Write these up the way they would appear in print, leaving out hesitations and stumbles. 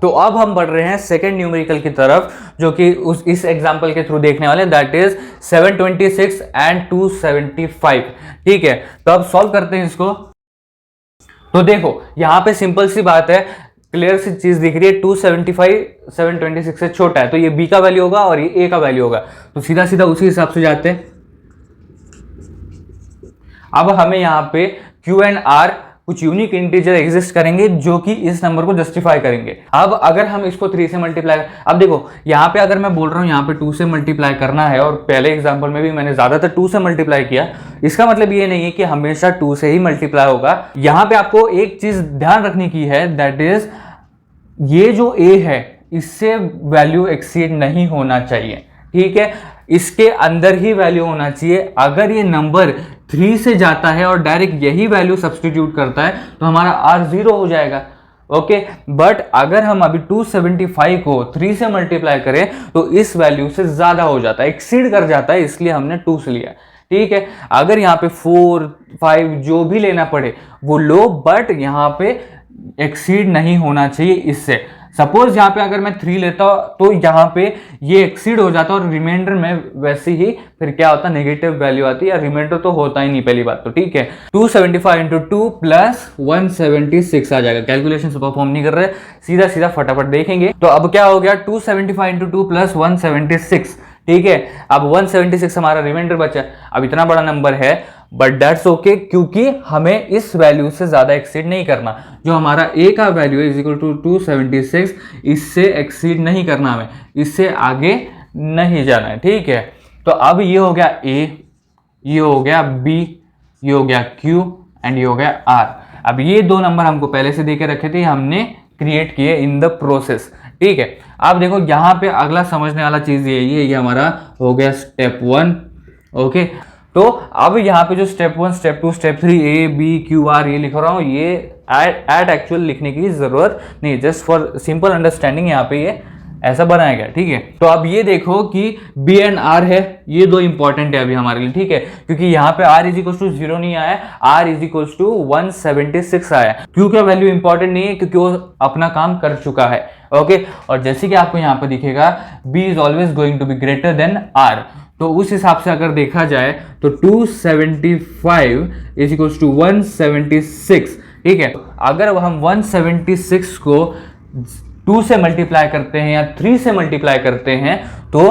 तो अब हम बढ़ रहे हैं सेकेंड न्यूमेरिकल की तरफ, जो कि इस एग्जाम्पल के थ्रू देखने वाले, दैट इज 726 एंड 275। ठीक है, तो अब सॉल्व करते हैं इसको। तो देखो यहां पे सिंपल सी बात है, क्लियर सी चीज दिख रही है, 275 726 से छोटा है, तो ये बी का वैल्यू होगा और ये ए का वैल्यू होगा, तो सीधा सीधा उसी हिसाब से जाते हैं। अब हमें यहां पे क्यू एंड आर कुछ यूनिक इंटीजर एग्जिस्ट करेंगे जो कि इस नंबर को जस्टिफाई करेंगे। अब अगर हम इसको 3 से मल्टीप्लाई, अब देखो यहां पे अगर मैं बोल रहा हूं यहां पे 2 से मल्टीप्लाई करना है, और पहले एग्जांपल में भी मैंने ज्यादातर 2 से मल्टीप्लाई किया, इसका मतलब ये नहीं है कि हमेशा 2 से ही मल्टीप्लाई होगा। यहां पे आपको एक चीज ध्यान रखने की है, दैट इज ये जो ए है इससे वैल्यू एक्सीड नहीं होना चाहिए। ठीक है, इसके अंदर ही वैल्यू होना चाहिए। अगर ये नंबर 3 से जाता है और डायरेक्ट यही वैल्यू सब्स्टिट्यूट करता है तो हमारा आर 0 हो जाएगा। ओके, बट अगर हम अभी 275 को 3 से मल्टीप्लाई करें तो इस वैल्यू से ज्यादा हो जाता है, एक्सीड कर जाता है, इसलिए हमने 2 से लिया। ठीक है, अगर यहाँ पे 4 5 जो भी लेना पड़े वो लो, बट यहाँ पे एक्सीड नहीं होना चाहिए इससे। सपोज यहाँ पे अगर मैं 3 लेता तो यहाँ पे ये एक्सीड हो जाता और रिमाइंडर में वैसे ही फिर क्या होता, नेगेटिव वैल्यू आती है, या रिमाइंडर तो होता ही नहीं पहली बात तो। ठीक है, 275 इंटू 2 प्लस 176 आ जाएगा। कैलकुलेशन से परफॉर्म नहीं कर रहे, सीधा सीधा फटाफट देखेंगे। तो अब क्या हो गया, 275 इंटू 2 प्लस 176। ठीक है, अब 176 हमारा रिमाइंडर बचा। अब इतना बड़ा नंबर है बट दैट्स ओके, क्योंकि हमें इस वैल्यू से ज्यादा एक्सीड नहीं करना। जो हमारा ए का वैल्यू है इज इक्वल टू 276, इससे एक्सीड नहीं करना हमें, इससे आगे नहीं जाना है। ठीक है, तो अब ये हो गया ए, ये हो गया बी, ये हो गया क्यू एंड ये हो गया आर। अब ये दो नंबर हमको पहले से देके रखे थे, हमने क्रिएट किए इन द प्रोसेस। ठीक है, अब देखो यहाँ पे अगला समझने वाला चीज ये हमारा हो गया स्टेप 1। ओके, तो अब यहाँ पे जो step 1 step 2 step 3 A B Q R ये लिख रहा हूँ, ये एड एक्चुअल लिखने की जरूरत नहीं, जस्ट फॉर सिंपल अंडरस्टैंडिंग यहाँ पे ये ऐसा बनाया गया। ठीक है, तो अब ये देखो कि बी एंड आर है, ये दो इंपॉर्टेंट है अभी हमारे लिए। ठीक है, क्योंकि यहाँ पे आर इज इक्वल टू 0 नहीं आया, आर इज इक्वल टू 176 आया। क्यों का वैल्यू इंपॉर्टेंट नहीं है, क्योंकि वो अपना काम कर चुका है। ओके, और जैसे कि आपको यहाँ पे दिखेगा B is always going to be greater than R, तो उस हिसाब से अगर देखा जाए तो 275 इज इक्वल टू 176। ठीक है, अगर हम 176 को 2 से मल्टीप्लाई करते हैं या 3 से मल्टीप्लाई करते हैं तो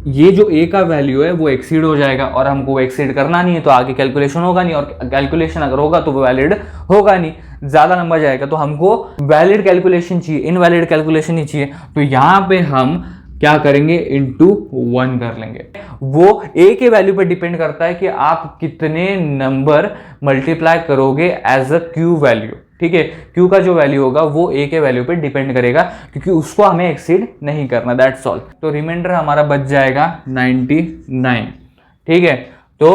ये जो ए का वैल्यू है वो एक्सीड हो जाएगा, और हमको वो एक्सीड करना नहीं है तो आगे कैलकुलेशन होगा नहीं, और कैलकुलेशन अगर होगा तो वो वैलिड होगा नहीं, ज्यादा नंबर जाएगा। तो हमको वैलिड कैलकुलेशन चाहिए, इनवैलिड कैलकुलेशन नहीं चाहिए। तो यहां पे हम क्या करेंगे, इंटू 1 कर लेंगे। वो ए के वैल्यू पे डिपेंड करता है कि आप कितने नंबर मल्टीप्लाई करोगे एज अ क्यू वैल्यू। ठीक है, क्यू का जो वैल्यू होगा वो ए के वैल्यू पे डिपेंड करेगा, क्योंकि उसको हमें एक्सीड नहीं करना, दैट्स ऑल। तो रिमाइंडर हमारा बच जाएगा 99। ठीक है, तो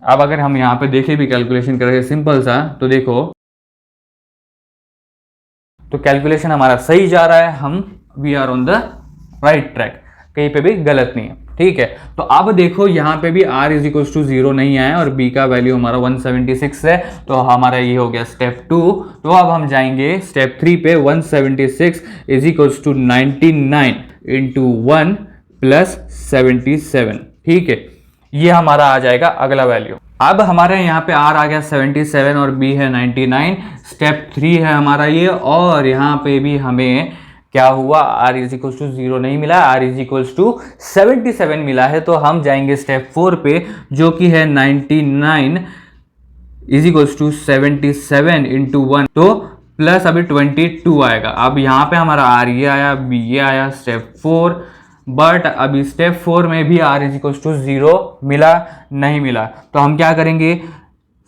अब अगर हम यहाँ पे देखें भी कैलकुलेशन करेंगे सिंपल सा, तो देखो तो कैलकुलेशन हमारा सही जा रहा है, हम we are on the right track, कहीं पे भी गलत नहीं है। ठीक है, तो अब देखो यहाँ पे भी r इज इक्वल टू 0 नहीं आया और b का वैल्यू हमारा 176 है, तो हमारा ये हो गया स्टेप 2। तो अब हम जाएंगे स्टेप 3 पे। 176 is equal to 99 into 1 plus 77। ठीक है, ये हमारा आ जाएगा अगला वैल्यू। अब हमारे यहाँ पे r आ गया 77 और b है 99। स्टेप 3 है हमारा ये, और यहाँ पे भी हमें क्या हुआ, r इज इक्वल टू 0 नहीं मिला, r इज इक्वल टू 77 मिला है। तो हम जाएंगे स्टेप 4 पे, जो कि है 99 इज इक्वल टू 77 इंटू 1, तो प्लस अभी 22 आएगा। अब यहाँ पे हमारा r ये आया, b ये आया, स्टेप 4। बट अभी स्टेप 4 में भी r इज इक्वल टू 0 मिला नहीं मिला, तो हम क्या करेंगे,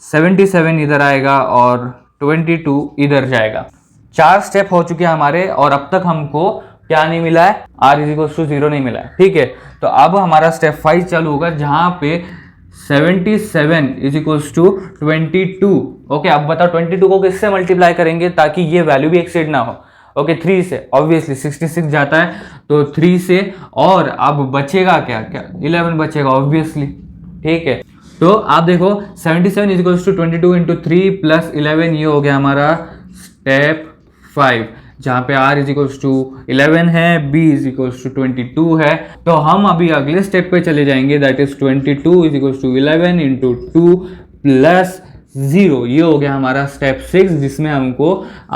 77 इधर आएगा और 22 इधर जाएगा। 4 स्टेप हो चुके हैं हमारे, और अब तक हमको क्या नहीं मिला है, r इज इक्वल टू 0 नहीं मिला है। ठीक है, तो अब हमारा स्टेप 5 चालू होगा, जहां पे 77 इज इक्वल टू 22। ओके, अब बताओ 22 को किससे मल्टीप्लाई करेंगे ताकि ये वैल्यू भी एक्सीड ना हो। ओके, 3 से, ऑब्वियसली 66 जाता है तो 3 से, और अब बचेगा क्या, 11 बचेगा ऑब्वियसली। ठीक है, तो आप देखो 77 is equal to 22 into 3 plus 11, ये हो गया हमारा स्टेप 5। जहाँ पे r इज इक्वल्स टू 11 है, b इज इक्वल्स टू 22 है। तो हम अभी अगले स्टेप पे चले जाएंगे, that is 22 is equals to 11 into 2 plus 0। ये हो गया हमारा स्टेप 6, जिसमें हमको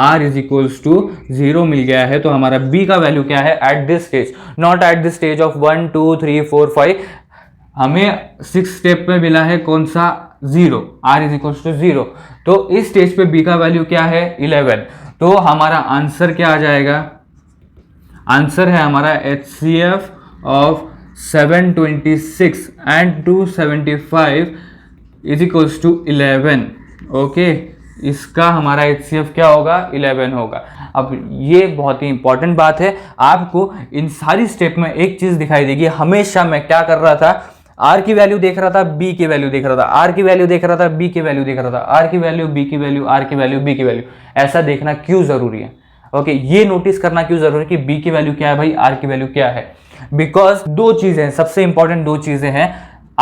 r इज इक्वल्स टू 0 मिल गया है। तो हमारा b का वैल्यू क्या है at this stage, not at this stage of 1 2 3 4 5, हमें 6 स्टेप में मिला है कौन सा 0, r इज इक्वल्स टू 0। तो इस स्टेज पे b का वैल्यू क्या है 11। तो हमारा आंसर क्या आ जाएगा, आंसर है हमारा HCF of 726 and 275 is equals to 11। Okay, इसका हमारा HCF क्या होगा 11 होगा। अब ये बहुत ही इंपॉर्टेंट बात है, आपको इन सारी स्टेप में एक चीज दिखाई देगी। हमेशा मैं क्या कर रहा था, r की वैल्यू देख रहा था, b की वैल्यू देख रहा था, r की वैल्यू देख रहा था, b की वैल्यू देख रहा था, r की वैल्यू, b की वैल्यू, r की वैल्यू, b की वैल्यू। ऐसा देखना क्यों जरूरी है, ओके, ये नोटिस करना क्यों जरूरी है कि b की वैल्यू क्या है भाई, r की वैल्यू क्या है। बिकॉज दो चीजें, सबसे इंपॉर्टेंट दो चीजें हैं।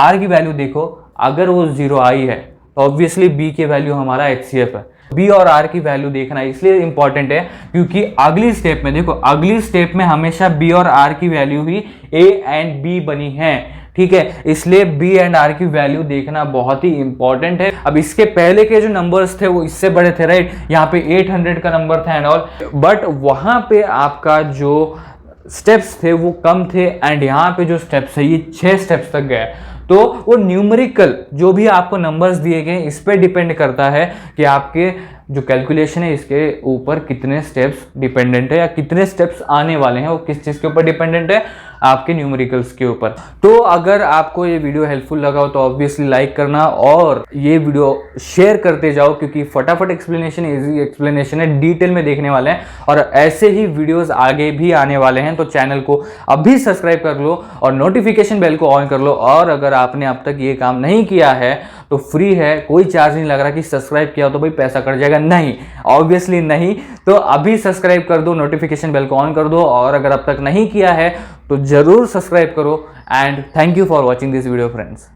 r की वैल्यू देखो, अगर वो 0 आई है तो ऑब्वियसली b की वैल्यू हमारा HCF है। b और r की वैल्यू देखना इसलिए इंपॉर्टेंट है क्योंकि अगली स्टेप में देखो, अगली स्टेप में हमेशा b और r की value he a and b बनी है, ठीक है। इसलिए b एंड r की वैल्यू देखना बहुत ही इंपॉर्टेंट है। अब इसके पहले के जो नंबर्स थे वो इससे बड़े थे, राइट, यहाँ पे 800 का नंबर था एंड ऑल, बट वहां पे आपका जो स्टेप्स थे वो कम थे एंड यहाँ पे जो स्टेप्स है ये 6 स्टेप्स तक गए। तो वो न्यूमेरिकल जो भी आपको नंबर्स दिए गए इस पे डिपेंड करता है कि आपके जो कैलकुलेशन है इसके ऊपर कितने स्टेप्स डिपेंडेंट है या कितने स्टेप्स आने वाले हैं, वो किस चीज़ के ऊपर डिपेंडेंट है, आपके न्यूमेरिकल्स के ऊपर। तो अगर आपको ये वीडियो हेल्पफुल लगा हो तो ऑब्वियसली लाइक करना और ये वीडियो शेयर करते जाओ, क्योंकि फटाफट एक्सप्लेनेशन, इजी एक्सप्लेनेशन है, डिटेल में देखने वाले हैं और ऐसे ही वीडियोस आगे भी आने वाले हैं। तो चैनल को अभी सब्सक्राइब कर लो और नोटिफिकेशन बेल को ऑन कर लो। और अगर आपने अब तक ये काम नहीं किया है तो फ्री है, कोई चार्ज नहीं लग रहा कि सब्सक्राइब किया हो तो भाई पैसा कट जाएगा, नहीं, ऑब्वियसली नहीं। तो अभी सब्सक्राइब कर दो, नोटिफिकेशन बेल को ऑन कर दो और अगर अब तक नहीं किया है तो जरूर सब्सक्राइब करो। And thank you for watching this video friends.